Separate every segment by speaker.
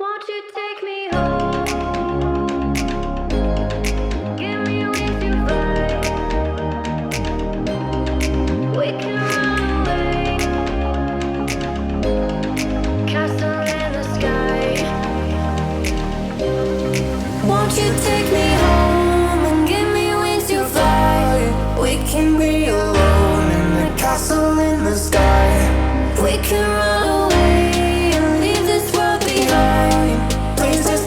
Speaker 1: Won't you take me home? Give me wings to fly. We can run away. Castle in the sky. Won't you take me home and give me wings to fly? We can be alone in the castle in the sky. We can run away and leave this world behind. Places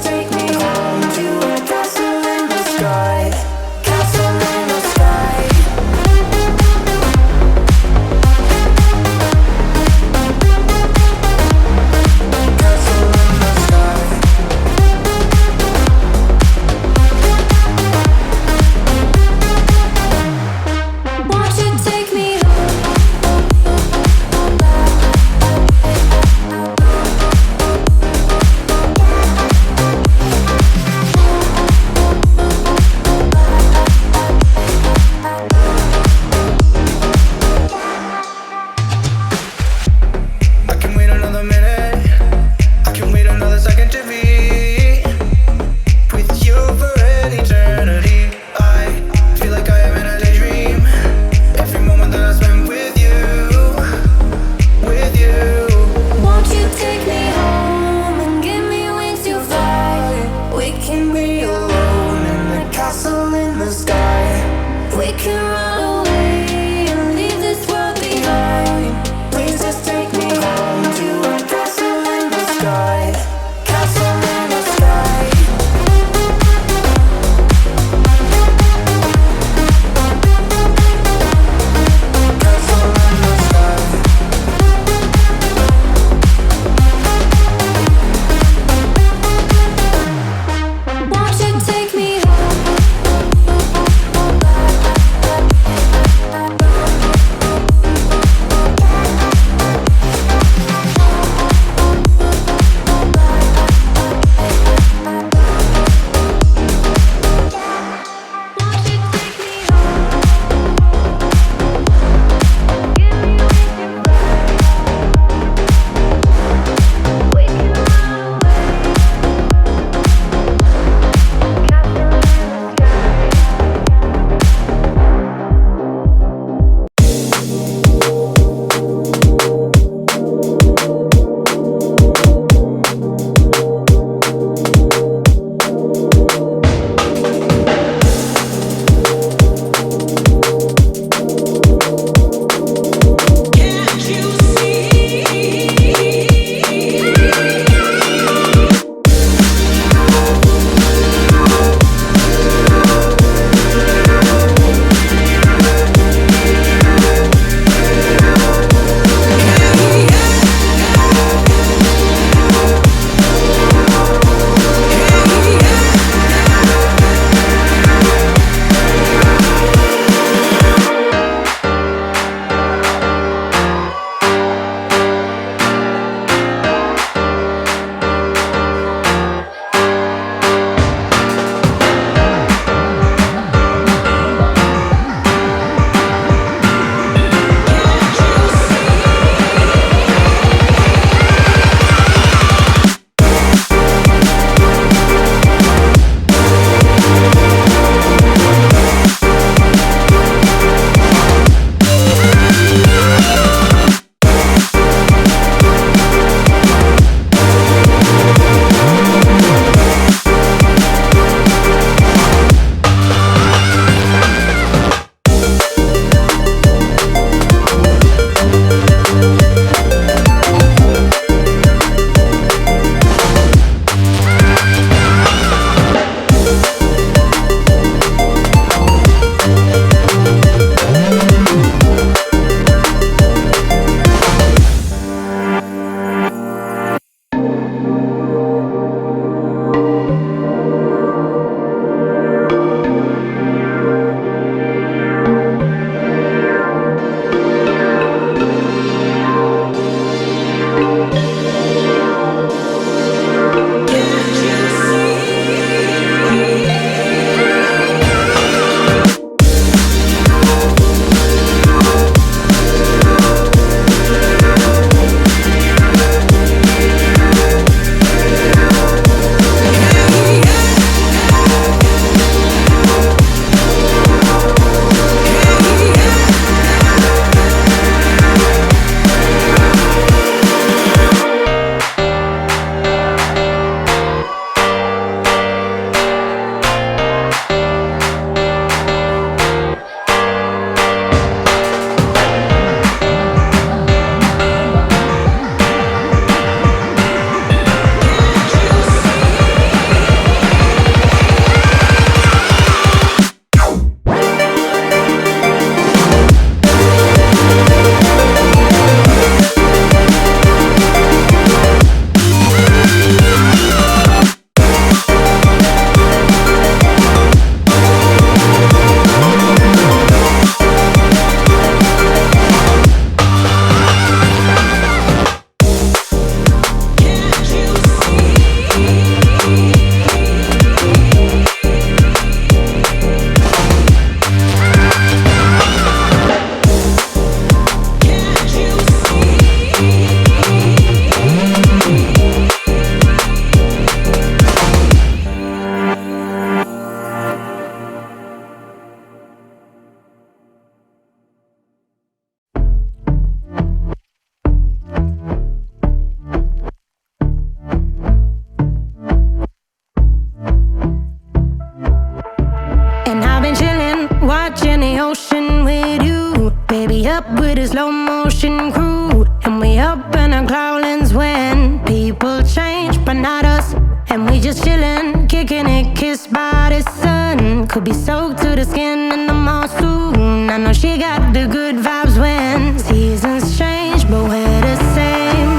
Speaker 1: with a slow motion crew, and we up in our growlings when people change, but not us. And we just chillin', kicking it, kissed by the sun. Could be soaked to the skin in the mall soon. I know she got the good vibes when seasons change, but we're the same.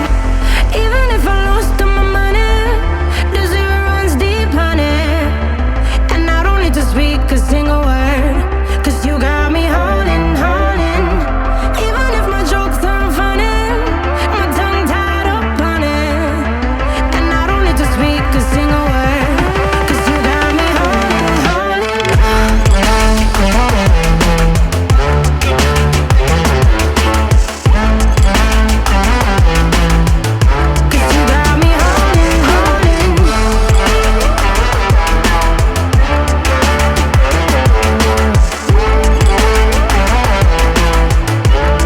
Speaker 1: Even if I lost all my money, the zero runs deep, honey. And I don't need to speak a single word, 'cause you got me holding, holding. Even if my jokes aren't funny, my tongue tied up on it. And I don't need to speak a single word, 'cause you got me holding, holding. 'Cause you got me holding, holding.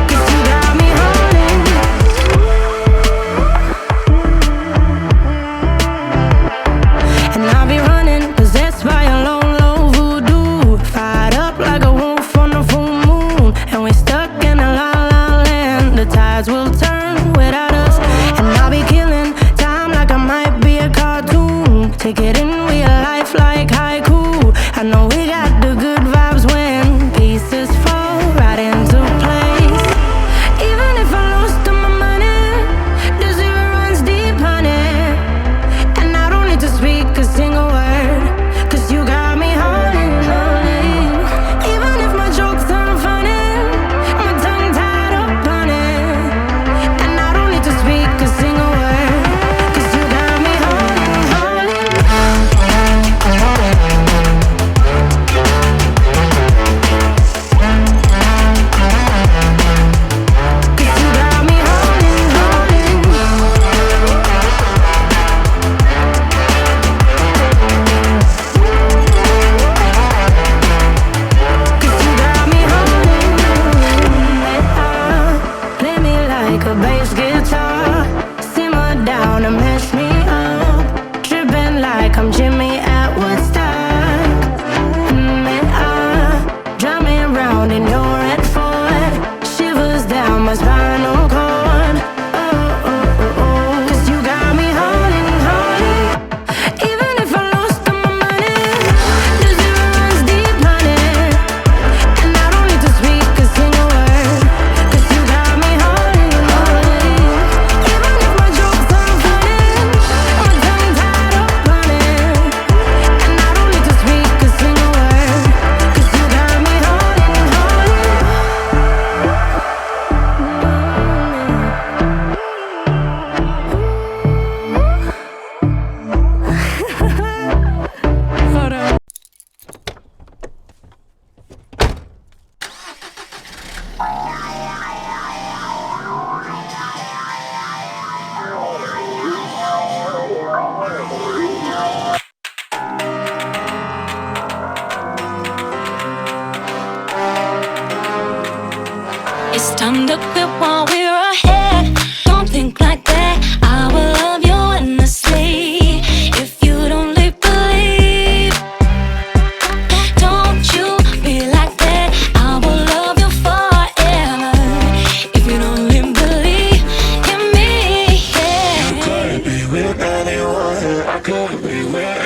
Speaker 1: 'Cause you got me holding. And I'll be running, possessed by a low, low voodoo. Fired up like a wolf on a full moon. And we're stuck in a la la land. The tides will turn without us. And I'll be killing time like I might be a cartoon. Take it in real life like haiku. I know we got the good vibes when pieces fall right into place. Even if I lost all my money, the zero runs deep, honey. And I don't need to speak a single word, 'cause you got me holding, holding. Even if my jokes aren't funny, my tongue tied up on it. And I don't need to speak a single word, 'cause you got me holding, holding. 'Cause you got me holding, holding. 'Cause you got me holding. Play me like a bass guitar, simmer down and mash me up, tripping like I'm Jimmy at Woodstock. Drive me around in your red Ford, shivers down my spinal cord. Oh, oh, oh, oh. 'Cause you got me holding, holding. Even if I lost all my money, the zero runs deep, honey. And I don't need to speak a single word, 'cause you got me holding, holding. Even if my jokes aren't funny, my tongue tied up on it. And I don't need to speak a single word, 'cause you got me holding, holding. Hold on.
Speaker 2: It's time to quit while we're ahead. Don't think like that. I will love you endlessly. If you don't believe, don't you be like that. I will love you forever. If you don't believe in me, yeah.
Speaker 3: You couldn't be with anyone, I couldn't be with